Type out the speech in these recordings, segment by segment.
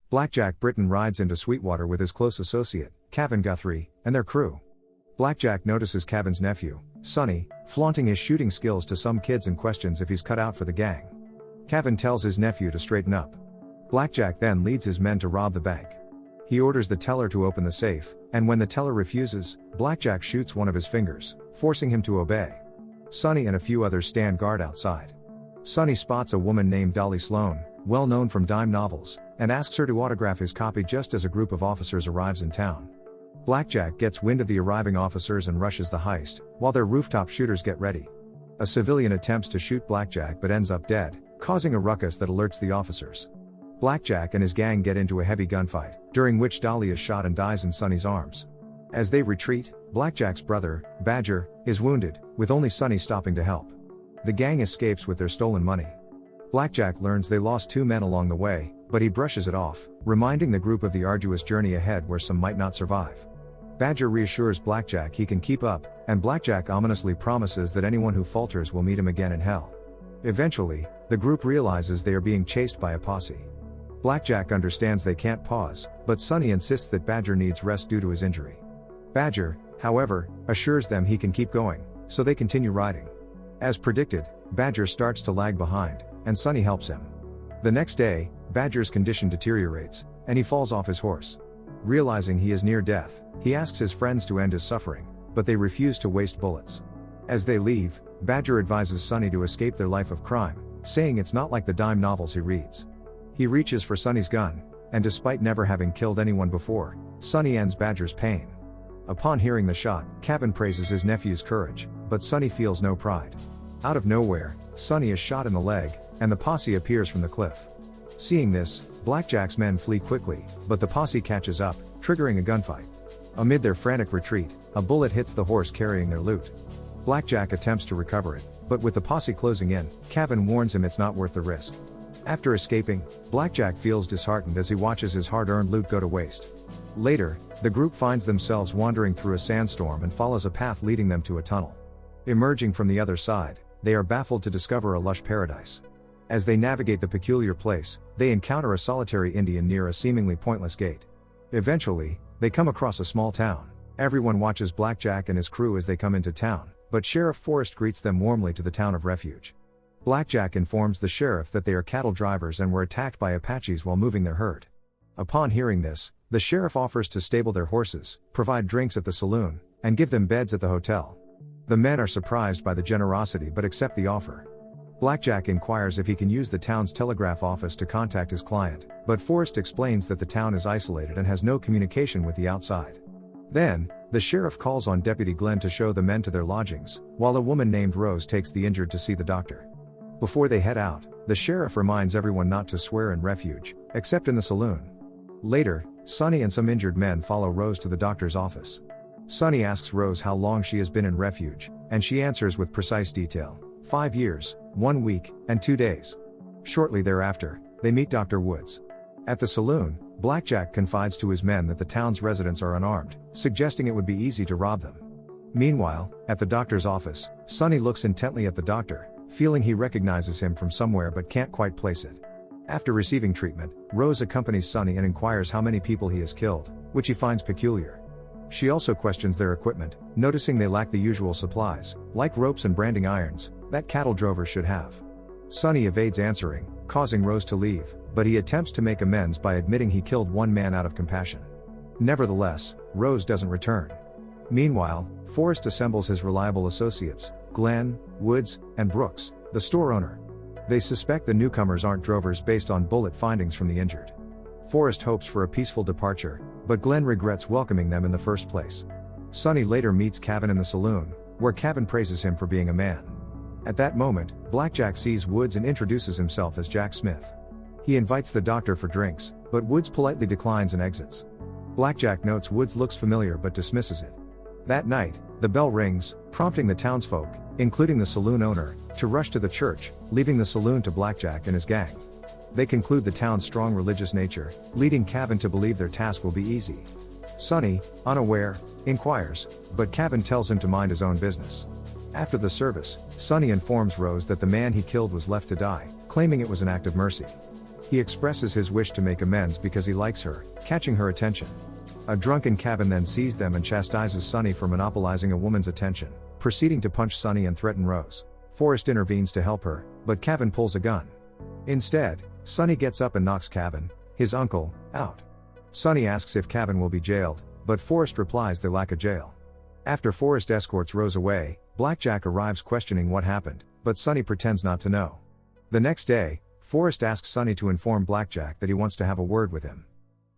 Blackjack Britton rides into Sweetwater with his close associate, Cavan Guthrie, and their crew. Blackjack notices Cavan's nephew, Sonny, flaunting his shooting skills to some kids and questions if he's cut out for the gang. Cavan tells his nephew to straighten up. Blackjack then leads his men to rob the bank. He orders the teller to open the safe, and when the teller refuses, Blackjack shoots one of his fingers, forcing him to obey. Sonny and a few others stand guard outside. Sonny spots a woman named Dolly Sloan, well known from dime novels, and asks her to autograph his copy just as a group of officers arrives in town. Blackjack gets wind of the arriving officers and rushes the heist, while their rooftop shooters get ready. A civilian attempts to shoot Blackjack but ends up dead, causing a ruckus that alerts the officers. Blackjack and his gang get into a heavy gunfight, during which Dolly is shot and dies in Sonny's arms. As they retreat, Blackjack's brother, Badger, is wounded, with only Sonny stopping to help. The gang escapes with their stolen money. Blackjack learns they lost 2 men along the way, but he brushes it off, reminding the group of the arduous journey ahead where some might not survive. Badger reassures Blackjack he can keep up, and Blackjack ominously promises that anyone who falters will meet him again in hell. Eventually, the group realizes they are being chased by a posse. Blackjack understands they can't pause, but Sonny insists that Badger needs rest due to his injury. Badger, however, assures them he can keep going, so they continue riding. As predicted, Badger starts to lag behind, and Sonny helps him. The next day, Badger's condition deteriorates, and he falls off his horse. Realizing he is near death, he asks his friends to end his suffering, but they refuse to waste bullets. As they leave, Badger advises Sonny to escape their life of crime, saying it's not like the dime novels he reads. He reaches for Sonny's gun, and despite never having killed anyone before, Sonny ends Badger's pain. Upon hearing the shot, Cavan praises his nephew's courage, but Sonny feels no pride. Out of nowhere, Sonny is shot in the leg, and the posse appears from the cliff. Seeing this, Blackjack's men flee quickly, but the posse catches up, triggering a gunfight. Amid their frantic retreat, a bullet hits the horse carrying their loot. Blackjack attempts to recover it, but with the posse closing in, Cavan warns him it's not worth the risk. After escaping, Blackjack feels disheartened as he watches his hard-earned loot go to waste. Later, the group finds themselves wandering through a sandstorm and follows a path leading them to a tunnel. Emerging from the other side, they are baffled to discover a lush paradise. As they navigate the peculiar place, they encounter a solitary Indian near a seemingly pointless gate. Eventually, they come across a small town. Everyone watches Blackjack and his crew as they come into town, but Sheriff Forrest greets them warmly to the town of Refuge. Blackjack informs the sheriff that they are cattle drivers and were attacked by Apaches while moving their herd. Upon hearing this, the sheriff offers to stable their horses, provide drinks at the saloon, and give them beds at the hotel. The men are surprised by the generosity but accept the offer. Blackjack inquires if he can use the town's telegraph office to contact his client, but Forrest explains that the town is isolated and has no communication with the outside. Then, the sheriff calls on Deputy Glenn to show the men to their lodgings, while a woman named Rose takes the injured to see the doctor. Before they head out, the sheriff reminds everyone not to swear in Refuge, except in the saloon. Later, Sonny and some injured men follow Rose to the doctor's office. Sonny asks Rose how long she has been in Refuge, and she answers with precise detail: 5 years, 1 week, and 2 days. Shortly thereafter, they meet Dr. Woods. At the saloon, Blackjack confides to his men that the town's residents are unarmed, suggesting it would be easy to rob them. Meanwhile, at the doctor's office, Sonny looks intently at the doctor, feeling he recognizes him from somewhere but can't quite place it. After receiving treatment, Rose accompanies Sonny and inquires how many people he has killed, which he finds peculiar. She also questions their equipment, noticing they lack the usual supplies, like ropes and branding irons, that cattle drovers should have. Sonny evades answering, causing Rose to leave, but he attempts to make amends by admitting he killed 1 man out of compassion. Nevertheless, Rose doesn't return. Meanwhile, Forrest assembles his reliable associates, Glenn, Woods, and Brooks, the store owner. They suspect the newcomers aren't drovers based on bullet findings from the injured. Forrest hopes for a peaceful departure, but Glenn regrets welcoming them in the first place. Sonny later meets Cavan in the saloon, where Cavan praises him for being a man. At that moment, Blackjack sees Woods and introduces himself as Jack Smith. He invites the doctor for drinks, but Woods politely declines and exits. Blackjack notes Woods looks familiar but dismisses it. That night, the bell rings, prompting the townsfolk, including the saloon owner, to rush to the church, leaving the saloon to Blackjack and his gang. They conclude the town's strong religious nature, leading Cavan to believe their task will be easy. Sonny, unaware, inquires, but Cavan tells him to mind his own business. After the service, Sonny informs Rose that the man he killed was left to die, claiming it was an act of mercy. He expresses his wish to make amends because he likes her, catching her attention. A drunken Cavan then sees them and chastises Sonny for monopolizing a woman's attention, proceeding to punch Sonny and threaten Rose. Forrest intervenes to help her, but Cavan pulls a gun. Instead, Sonny gets up and knocks Cavan, his uncle, out. Sonny asks if Cavan will be jailed, but Forrest replies they lack a jail. After Forrest escorts Rose away, Blackjack arrives questioning what happened, but Sonny pretends not to know. The next day, Forrest asks Sonny to inform Blackjack that he wants to have a word with him.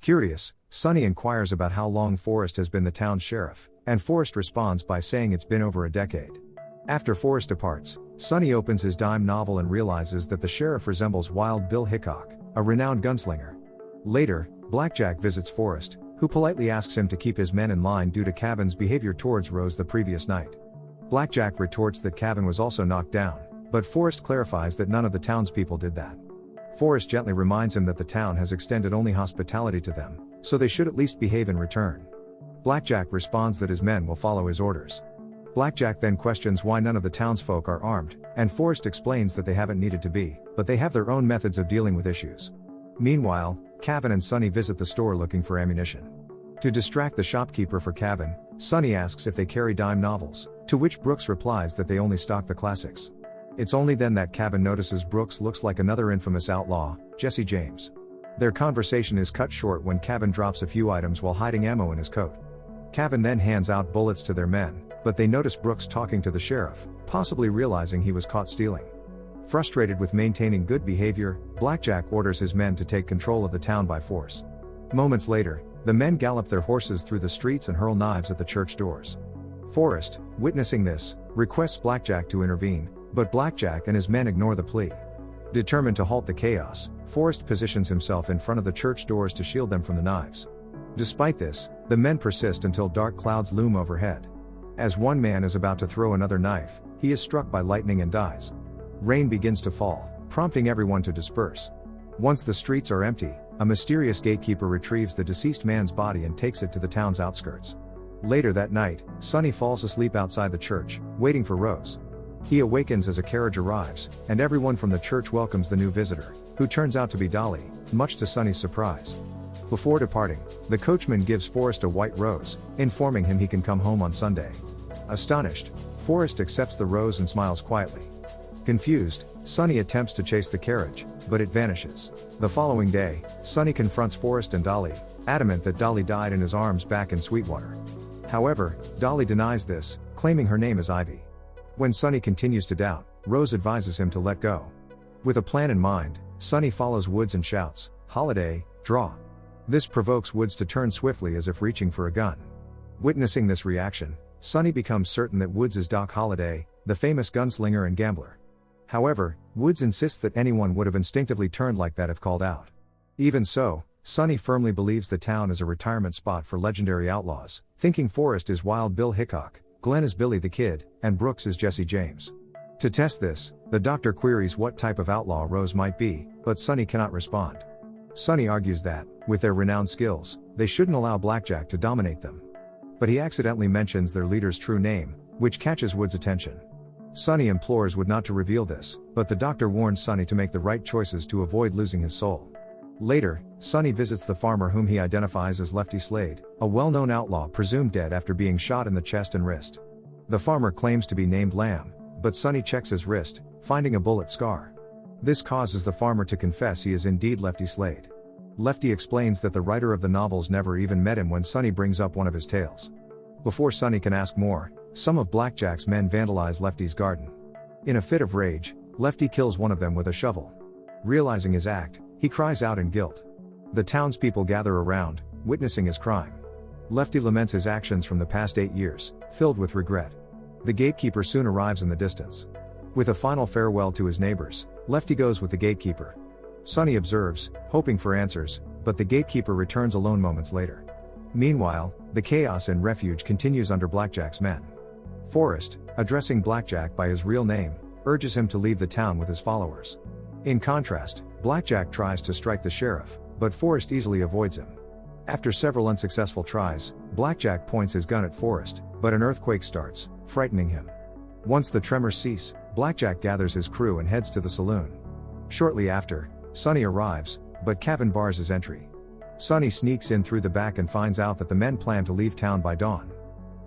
Curious, Sonny inquires about how long Forrest has been the town's sheriff, and Forrest responds by saying it's been over a decade. After Forrest departs, Sonny opens his dime novel and realizes that the sheriff resembles Wild Bill Hickok, a renowned gunslinger. Later, Blackjack visits Forrest, who politely asks him to keep his men in line due to Cavan's behavior towards Rose the previous night. Blackjack retorts that Cavan was also knocked down, but Forrest clarifies that none of the townspeople did that. Forrest gently reminds him that the town has extended only hospitality to them, so they should at least behave in return. Blackjack responds that his men will follow his orders. Blackjack then questions why none of the townsfolk are armed, and Forrest explains that they haven't needed to be, but they have their own methods of dealing with issues. Meanwhile, Cavan and Sonny visit the store looking for ammunition. To distract the shopkeeper for Cavan, Sonny asks if they carry dime novels, to which Brooks replies that they only stock the classics. It's only then that Cavan notices Brooks looks like another infamous outlaw, Jesse James. Their conversation is cut short when Cavan drops a few items while hiding ammo in his coat. Cavan then hands out bullets to their men, but they notice Brooks talking to the sheriff, possibly realizing he was caught stealing. Frustrated with maintaining good behavior, Blackjack orders his men to take control of the town by force. Moments later, the men gallop their horses through the streets and hurl knives at the church doors. Forrest, witnessing this, requests Blackjack to intervene, but Blackjack and his men ignore the plea. Determined to halt the chaos, Forrest positions himself in front of the church doors to shield them from the knives. Despite this, the men persist until dark clouds loom overhead. As one man is about to throw another knife, he is struck by lightning and dies. Rain begins to fall, prompting everyone to disperse. Once the streets are empty, a mysterious gatekeeper retrieves the deceased man's body and takes it to the town's outskirts. Later that night, Sonny falls asleep outside the church, waiting for Rose. He awakens as a carriage arrives, and everyone from the church welcomes the new visitor, who turns out to be Dolly, much to Sonny's surprise. Before departing, the coachman gives Forrest a white rose, informing him he can come home on Sunday. Astonished, Forrest accepts the rose and smiles quietly. Confused, Sonny attempts to chase the carriage, but it vanishes. The following day, Sonny confronts Forrest and Dolly, adamant that Dolly died in his arms back in Sweetwater. However, Dolly denies this, claiming her name is Ivy. When Sonny continues to doubt, Rose advises him to let go. With a plan in mind, Sonny follows Woods and shouts, "Holiday, draw." This provokes Woods to turn swiftly as if reaching for a gun. Witnessing this reaction, Sonny becomes certain that Woods is Doc Holliday, the famous gunslinger and gambler. However, Woods insists that anyone would have instinctively turned like that if called out. Even so, Sonny firmly believes the town is a retirement spot for legendary outlaws, thinking Forrest is Wild Bill Hickok, Glenn is Billy the Kid, and Brooks is Jesse James. To test this, the doctor queries what type of outlaw Rose might be, but Sonny cannot respond. Sonny argues that, with their renowned skills, they shouldn't allow Blackjack to dominate them. But he accidentally mentions their leader's true name, which catches Wood's attention. Sonny implores Wood not to reveal this, but the doctor warns Sonny to make the right choices to avoid losing his soul. Later, Sonny visits the farmer whom he identifies as Lefty Slade, a well-known outlaw presumed dead after being shot in the chest and wrist. The farmer claims to be named Lamb, but Sonny checks his wrist, finding a bullet scar. This causes the farmer to confess he is indeed Lefty Slade. Lefty explains that the writer of the novels never even met him when Sonny brings up one of his tales. Before Sonny can ask more, some of Blackjack's men vandalize Lefty's garden. In a fit of rage, Lefty kills one of them with a shovel. Realizing his act, he cries out in guilt. The townspeople gather around, witnessing his crime. Lefty laments his actions from the past 8 years, filled with regret. The gatekeeper soon arrives in the distance. With a final farewell to his neighbors, Lefty goes with the gatekeeper. Sonny observes, hoping for answers, but the gatekeeper returns alone moments later. Meanwhile, the chaos in Refuge continues under Blackjack's men. Forrest, addressing Blackjack by his real name, urges him to leave the town with his followers. In contrast, Blackjack tries to strike the sheriff, but Forrest easily avoids him. After several unsuccessful tries, Blackjack points his gun at Forrest, but an earthquake starts, frightening him. Once the tremors cease, Blackjack gathers his crew and heads to the saloon. Shortly after, Sonny arrives, but Kevin bars his entry. Sonny sneaks in through the back and finds out that the men plan to leave town by dawn.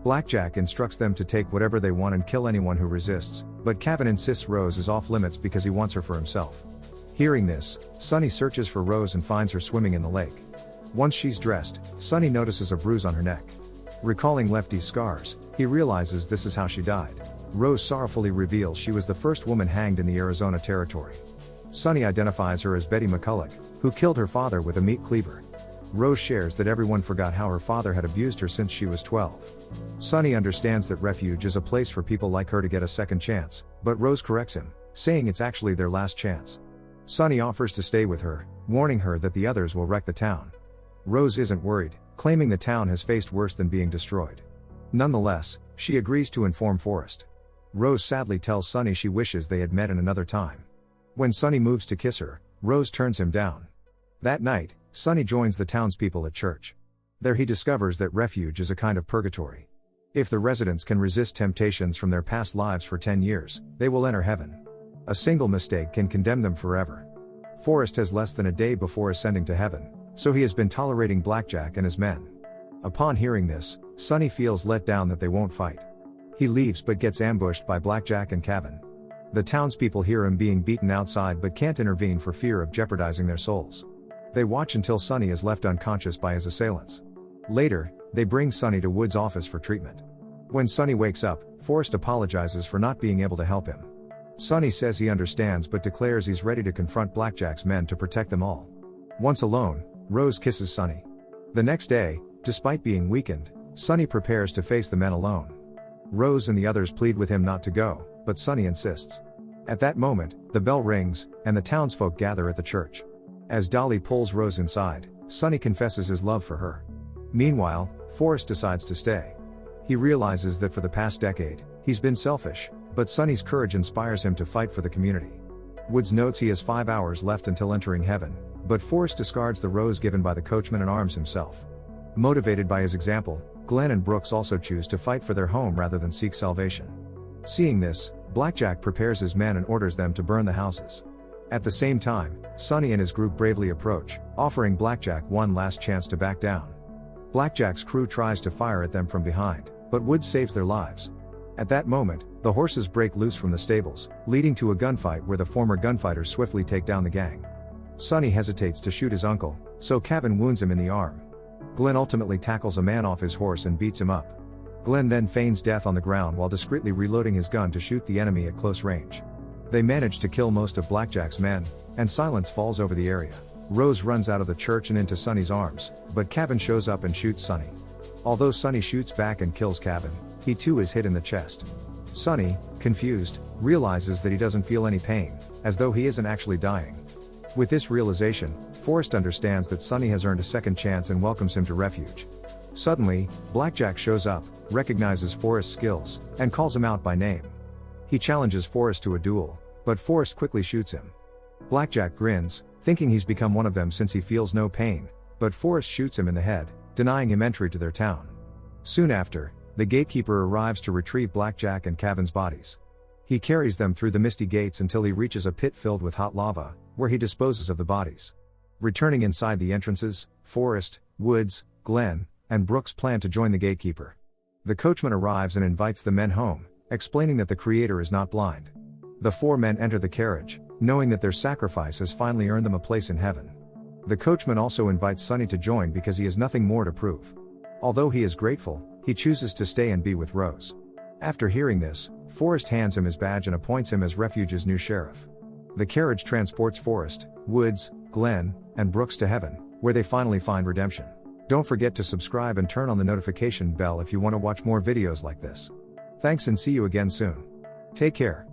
Blackjack instructs them to take whatever they want and kill anyone who resists, but Kevin insists Rose is off limits because he wants her for himself. Hearing this, Sonny searches for Rose and finds her swimming in the lake. Once she's dressed, Sonny notices a bruise on her neck. Recalling Lefty's scars, he realizes this is how she died. Rose sorrowfully reveals she was the first woman hanged in the Arizona territory. Sonny identifies her as Betty McCulloch, who killed her father with a meat cleaver. Rose shares that everyone forgot how her father had abused her since she was 12. Sonny understands that Refuge is a place for people like her to get a second chance, but Rose corrects him, saying it's actually their last chance. Sonny offers to stay with her, warning her that the others will wreck the town. Rose isn't worried, claiming the town has faced worse than being destroyed. Nonetheless, she agrees to inform Forrest. Rose sadly tells Sonny she wishes they had met in another time. When Sonny moves to kiss her, Rose turns him down. That night, Sonny joins the townspeople at church. There he discovers that Refuge is a kind of purgatory. If the residents can resist temptations from their past lives for 10 years, they will enter heaven. A single mistake can condemn them forever. Forrest has less than a day before ascending to heaven, so he has been tolerating Blackjack and his men. Upon hearing this, Sonny feels let down that they won't fight. He leaves but gets ambushed by Blackjack and Kevin. The townspeople hear him being beaten outside but can't intervene for fear of jeopardizing their souls. They watch until Sonny is left unconscious by his assailants. Later, they bring Sonny to Wood's office for treatment. When Sonny wakes up, Forrest apologizes for not being able to help him. Sonny says he understands but declares he's ready to confront Blackjack's men to protect them all. Once alone, Rose kisses Sonny. The next day, despite being weakened, Sonny prepares to face the men alone. Rose and the others plead with him not to go, but Sonny insists. At that moment, the bell rings, and the townsfolk gather at the church. As Dolly pulls Rose inside, Sonny confesses his love for her. Meanwhile, Forrest decides to stay. He realizes that for the past decade, he's been selfish, but Sonny's courage inspires him to fight for the community. Woods notes he has 5 hours left until entering heaven, but Forrest discards the rose given by the coachman and arms himself. Motivated by his example, Glenn and Brooks also choose to fight for their home rather than seek salvation. Seeing this, Blackjack prepares his men and orders them to burn the houses. At the same time, Sonny and his group bravely approach, offering Blackjack one last chance to back down. Blackjack's crew tries to fire at them from behind, but Woods saves their lives. At that moment, the horses break loose from the stables, leading to a gunfight where the former gunfighters swiftly take down the gang. Sonny hesitates to shoot his uncle, so Kevin wounds him in the arm. Glenn ultimately tackles a man off his horse and beats him up. Glenn then feigns death on the ground while discreetly reloading his gun to shoot the enemy at close range. They manage to kill most of Blackjack's men, and silence falls over the area. Rose runs out of the church and into Sonny's arms, but Kevin shows up and shoots Sonny. Although Sonny shoots back and kills Kevin, he too is hit in the chest. Sonny, confused, realizes that he doesn't feel any pain, as though he isn't actually dying. With this realization, Forrest understands that Sonny has earned a second chance and welcomes him to Refuge. Suddenly, Blackjack shows up, recognizes Forrest's skills, and calls him out by name. He challenges Forrest to a duel, but Forrest quickly shoots him. Blackjack grins, thinking he's become one of them since he feels no pain, but Forrest shoots him in the head, denying him entry to their town. Soon after, the gatekeeper arrives to retrieve Blackjack and Kevin's bodies. He carries them through the misty gates until he reaches a pit filled with hot lava, where he disposes of the bodies. Returning inside the entrances, Forrest, Woods, Glenn, and Brooks plan to join the gatekeeper. The coachman arrives and invites the men home, explaining that the Creator is not blind. The 4 men enter the carriage, knowing that their sacrifice has finally earned them a place in heaven. The coachman also invites Sonny to join because he has nothing more to prove. Although he is grateful, he chooses to stay and be with Rose. After hearing this, Forrest hands him his badge and appoints him as Refuge's new sheriff. The carriage transports Forrest, Woods, Glenn, and Brooks to heaven, where they finally find redemption. Don't forget to subscribe and turn on the notification bell if you want to watch more videos like this. Thanks and see you again soon. Take care.